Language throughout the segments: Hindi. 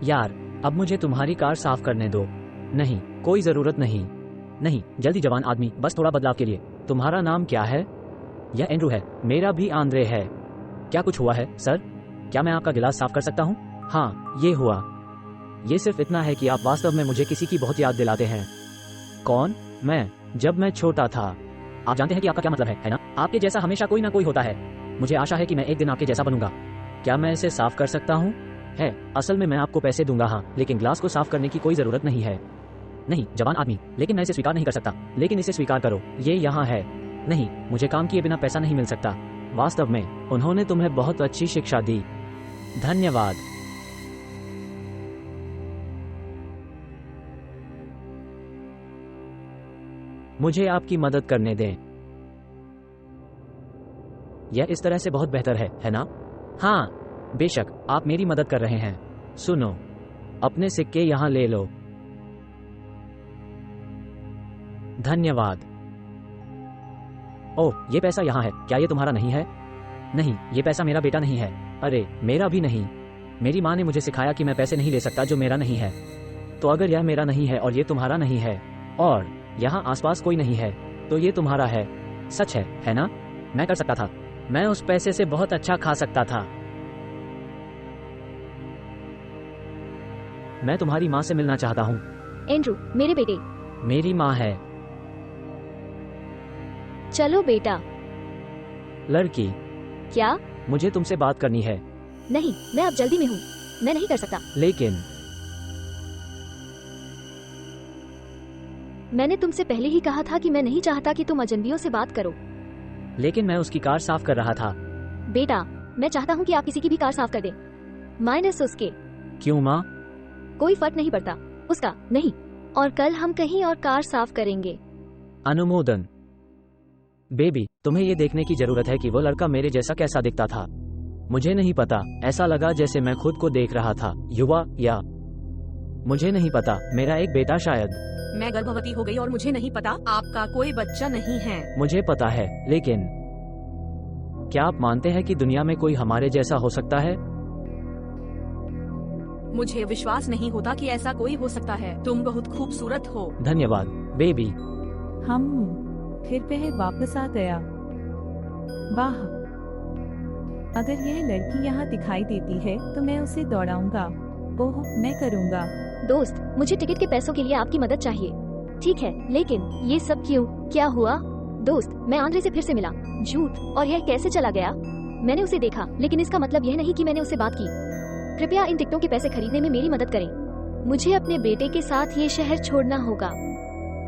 यार, अब मुझे तुम्हारी कार साफ करने दो। नहीं, कोई जरूरत नहीं। नहीं, जल्दी जवान आदमी, बस थोड़ा बदलाव के लिए। तुम्हारा नाम क्या है? यह एंड्रू है। मेरा भी आंद्रे है। क्या कुछ हुआ है सर? क्या मैं आपका गिलास साफ कर सकता हूँ? हाँ, ये हुआ। ये सिर्फ इतना है कि आप वास्तव में मुझे किसी की बहुत याद दिलाते हैं। कौन? मैं, जब मैं छोटा था। आप जानते हैं कि आपका क्या मतलब है ना? आपके जैसा हमेशा कोई ना कोई होता है। मुझे आशा है कि मैं एक दिन आपके जैसा बनूंगा। क्या मैं इसे साफ कर सकता हूँ? है, असल में मैं आपको पैसे दूंगा, हाँ, लेकिन ग्लास को साफ करने की कोई जरूरत नहीं है। नहीं, जवान आदमी, लेकिन मैं इसे स्वीकार नहीं कर सकता। लेकिन इसे स्वीकार करो, ये यहाँ है। नहीं, मुझे काम किए बिना पैसा नहीं मिल सकता। वास्तव में उन्होंने तुम्हें बहुत अच्छी शिक्षा दी। धन्यवाद। मुझे आपकी मदद करने दें। यह इस तरह से बहुत बेहतर है ना? हाँ, बेशक, आप मेरी मदद कर रहे हैं। सुनो, अपने सिक्के यहाँ ले लो। धन्यवाद। ओह, ये पैसा यहाँ है। क्या ये तुम्हारा नहीं है? नहीं, ये पैसा मेरा बेटा नहीं है। अरे, मेरा भी नहीं। मेरी माँ ने मुझे सिखाया कि मैं पैसे नहीं ले सकता जो मेरा नहीं है। तो अगर यह मेरा नहीं है और ये तुम्हारा नहीं है, और यहाँ आसपास कोई नहीं है, तो ये तुम्हारा है। सच है ना? मैं कर सकता था। मैं उस पैसे से बहुत अच्छा खा सकता था। मैं तुम्हारी माँ से मिलना चाहता हूँ। एंड्रू, मेरे बेटे। मेरी माँ है। चलो बेटा। लड़की, क्या? मुझे तुमसे बात करनी है। नहीं, मैं अब जल्दी में हूँ, मैं नहीं कर सकता। लेकिन मैंने तुमसे पहले ही कहा था कि मैं नहीं चाहता कि तुम अजनबियों से बात करो। लेकिन मैं उसकी कार साफ कर रहा था। बेटा, मैं चाहता हूँ कि आप किसी की भी कार साफ कर दें, माइनस उसके। क्यों माँ? कोई फर्क नहीं पड़ता, उसका नहीं। और कल हम कहीं और कार साफ करेंगे। अनुमोदन। बेबी, तुम्हें ये देखने की जरूरत है कि वो लड़का मेरे जैसा कैसा दिखता था। मुझे नहीं पता, ऐसा लगा जैसे मैं खुद को देख रहा था। युवा या मुझे नहीं पता, मेरा एक बेटा शायद। मैं गर्भवती हो गई और मुझे नहीं पता आपका कोई बच्चा नहीं है। मुझे पता है, लेकिन क्या आप मानते हैं कि दुनिया में कोई हमारे जैसा हो सकता है? मुझे विश्वास नहीं होता कि ऐसा कोई हो सकता है। तुम बहुत खूबसूरत हो। धन्यवाद बेबी। हम फिर वह वापस आ गया। वाह, अगर यह लड़की यहाँ दिखाई देती है तो मैं उसे दौड़ाऊंगा। ओह, मैं करूंगा। दोस्त, मुझे टिकट के पैसों के लिए आपकी मदद चाहिए। ठीक है, लेकिन ये सब क्यों? क्या हुआ? दोस्त, मैं आंद्रे से फिर से मिला। झूठ। और यह कैसे चला गया? मैंने उसे देखा, लेकिन इसका मतलब यह नहीं कि मैंने उससे बात की। कृपया इन टिकटों के पैसे खरीदने में मेरी मदद करें। मुझे अपने बेटे के साथ ये शहर छोड़ना होगा।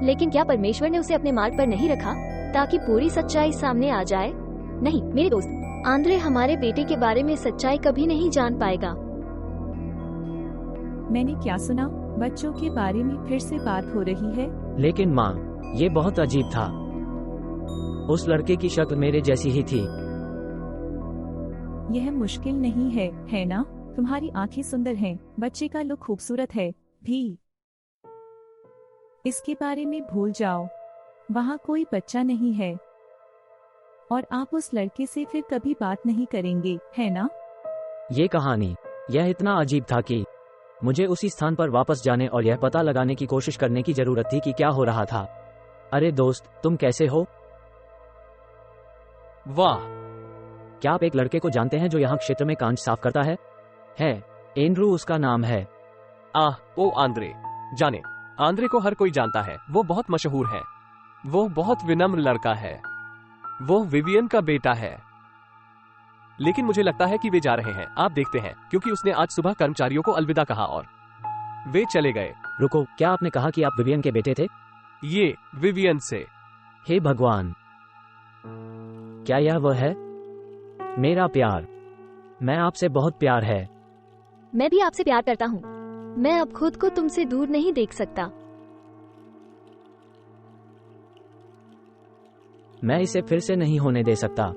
लेकिन क्या परमेश्वर ने उसे अपने मार्ग पर नहीं रखा ताकि पूरी सच्चाई सामने आ जाए? नहीं मेरे दोस्त, आंद्रे हमारे बेटे के बारे में सच्चाई कभी नहीं जान पाएगा। मैंने क्या सुना? बच्चों के बारे में फिर से बात हो रही है। लेकिन माँ, ये बहुत अजीब था। उस लड़के की शक्ल मेरे जैसी ही थी। यह मुश्किल नहीं है ना? तुम्हारी आंखें सुंदर हैं, बच्चे का लुक खूबसूरत है भी। इसके बारे में भूल जाओ, वहाँ कोई बच्चा नहीं है और आप उस लड़के से फिर कभी बात नहीं करेंगे, है ना? ये कहानी, यह इतना अजीब था कि मुझे उसी स्थान पर वापस जाने और यह पता लगाने की कोशिश करने की जरूरत थी कि क्या हो रहा था। अरे दोस्त, तुम कैसे हो? वाह, क्या आप एक लड़के को जानते हैं जो यहाँ क्षेत्र में कांच साफ करता है? एंड्रू उसका नाम है। ओ आंद्रे, जाने, आंद्रे को हर कोई जानता है। वो बहुत मशहूर है। वो बहुत विनम्र लड़का है। वो विवियन का बेटा है। लेकिन मुझे लगता है कि वे जा रहे हैं। आप देखते हैं, क्योंकि उसने आज सुबह कर्मचारियों को अलविदा कहा और वे चले गए। रुको, क्या आपने कहा कि आप विवियन के बेटे थे? ये विवियन से। हे भगवान, क्या यह वह है? मेरा प्यार, मैं आपसे बहुत प्यार है। मैं भी आपसे प्यार करता हूँ। मैं अब खुद को तुमसे दूर नहीं देख सकता। मैं इसे फिर से नहीं होने दे सकता।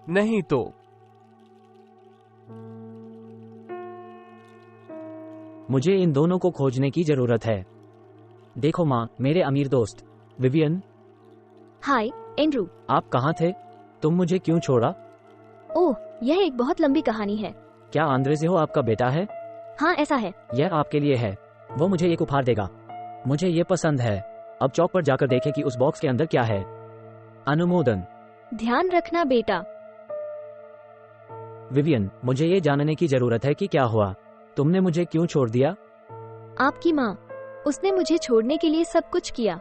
नहीं तो मुझे इन दोनों को खोजने की जरूरत है। देखो माँ, मेरे अमीर दोस्त विवियन। हाय एंड्रू। आप कहाँ थे? तुम मुझे क्यों छोड़ा? ओह, यह एक बहुत लंबी कहानी है। क्या आंद्रे से हो आपका बेटा है? हाँ ऐसा है। यह आपके लिए है। वो मुझे एक उपहार देगा। मुझे ये पसंद है। अब चौक पर जाकर देखें कि उस बॉक्स के अंदर क्या है। अनुमोदन। ध्यान रखना बेटा। विवियन, मुझे ये जानने की जरूरत है कि क्या हुआ। तुमने मुझे क्यों छोड़ दिया? आपकी माँ, उसने मुझे छोड़ने के लिए सब कुछ किया।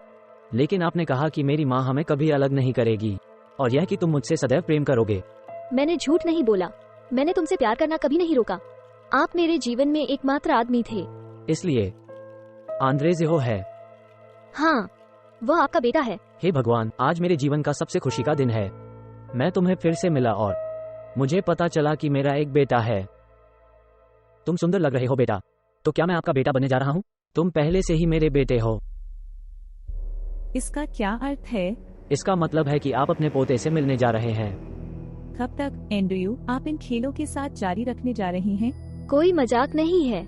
लेकिन आपने कहा कि मेरी माँ हमें कभी अलग नहीं करेगी और यह कि तुम मुझसे सदैव प्रेम करोगे। मैंने झूठ नहीं बोला। मैंने तुमसे प्यार करना कभी नहीं रोका। आप मेरे जीवन में एकमात्र आदमी थे। इसलिए आंद्रे ज़ेहो है। हाँ, वो आपका बेटा है। हे भगवान, आज मेरे जीवन का सबसे खुशी का दिन है। मैं तुम्हें फिर से मिला और मुझे पता चला कि मेरा एक बेटा है। तुम सुंदर लग रहे हो बेटा। तो क्या मैं आपका बेटा बनने जा रहा हूँ? तुम पहले से ही मेरे बेटे हो। इसका क्या अर्थ है? इसका मतलब है कि आप अपने पोते से मिलने जा रहे हैं। कब तक एंड्रयू आप इन खेलों के साथ जारी रखने जा रहे हैं? कोई मजाक नहीं है।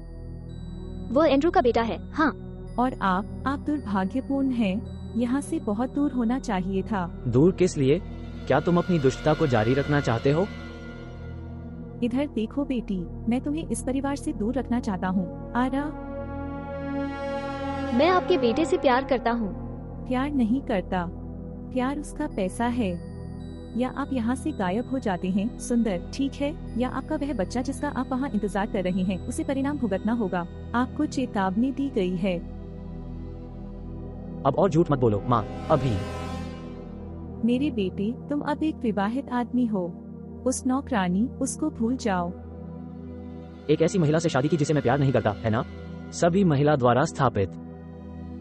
वो एंड्रू का बेटा है। हाँ। और आप दुर्भाग्यपूर्ण हैं। यहाँ से बहुत दूर होना चाहिए था। दूर किस लिए? क्या तुम अपनी दुष्टता को जारी रखना चाहते हो? इधर देखो बेटी, मैं तुम्हें इस परिवार से दूर रखना चाहता हूँ। आरा, मैं आपके बेटे से प्यार करता हूँ। प्यार नहीं करता। प्यार उसका पैसा है। या आप यहाँ से गायब हो जाते हैं सुंदर, ठीक है? या आपका वह बच्चा जिसका आप वहाँ इंतजार कर रहे हैं, उसे परिणाम भुगतना होगा। आपको चेतावनी दी गई है। अब और झूठ मत बोलो माँ। अभी मेरे बेटे, तुम अब एक विवाहित आदमी हो। उस नौकरानी, उसको भूल जाओ। एक ऐसी महिला से शादी की जिसे मैं प्यार नहीं करता, है ना? सभी महिला द्वारा स्थापित।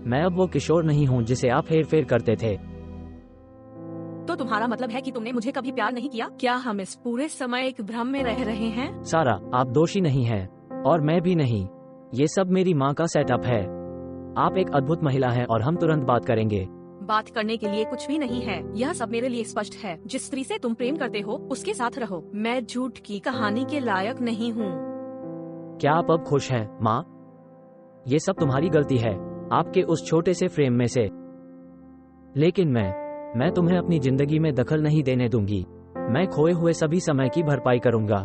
मैं अब वो किशोर नहीं हूँ जिसे आप हेर फेर करते थे। तो तुम्हारा मतलब है कि तुमने मुझे कभी प्यार नहीं किया? क्या हम इस पूरे समय एक भ्रम में रह रहे हैं? सारा, आप दोषी नहीं हैं और मैं भी नहीं। ये सब मेरी माँ का सेटअप है। आप एक अद्भुत महिला हैं और हम तुरंत बात करेंगे। बात करने के लिए कुछ भी नहीं है। यह सब मेरे लिए स्पष्ट है। जिस स्त्री से तुम प्रेम करते हो उसके साथ रहो। मैं झूठ की कहानी के लायक नहीं हूँ। क्या आप अब खुश हैं माँ? ये सब तुम्हारी गलती है, आपके उस छोटे से फ्रेम में से। लेकिन मैं तुम्हें अपनी जिंदगी में दखल नहीं देने दूंगी। मैं खोए हुए सभी समय की भरपाई करूंगा।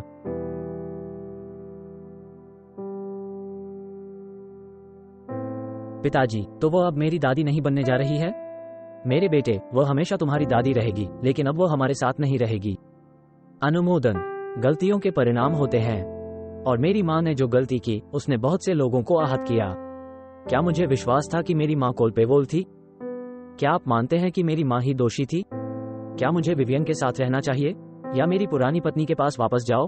पिताजी, तो वो अब मेरी दादी नहीं बनने जा रही है? मेरे बेटे, वह हमेशा तुम्हारी दादी रहेगी, लेकिन अब वो हमारे साथ नहीं रहेगी। अनुमोदन। गलतियों के परिणाम होते हैं और मेरी माँ ने जो गलती की उसने बहुत से लोगों को आहत किया। क्या मुझे विश्वास था कि मेरी माँ कोल्पेवोल थी? क्या आप मानते हैं कि मेरी माँ ही दोषी थी? क्या मुझे विवियन के साथ रहना चाहिए या मेरी पुरानी पत्नी के पास वापस जाओ?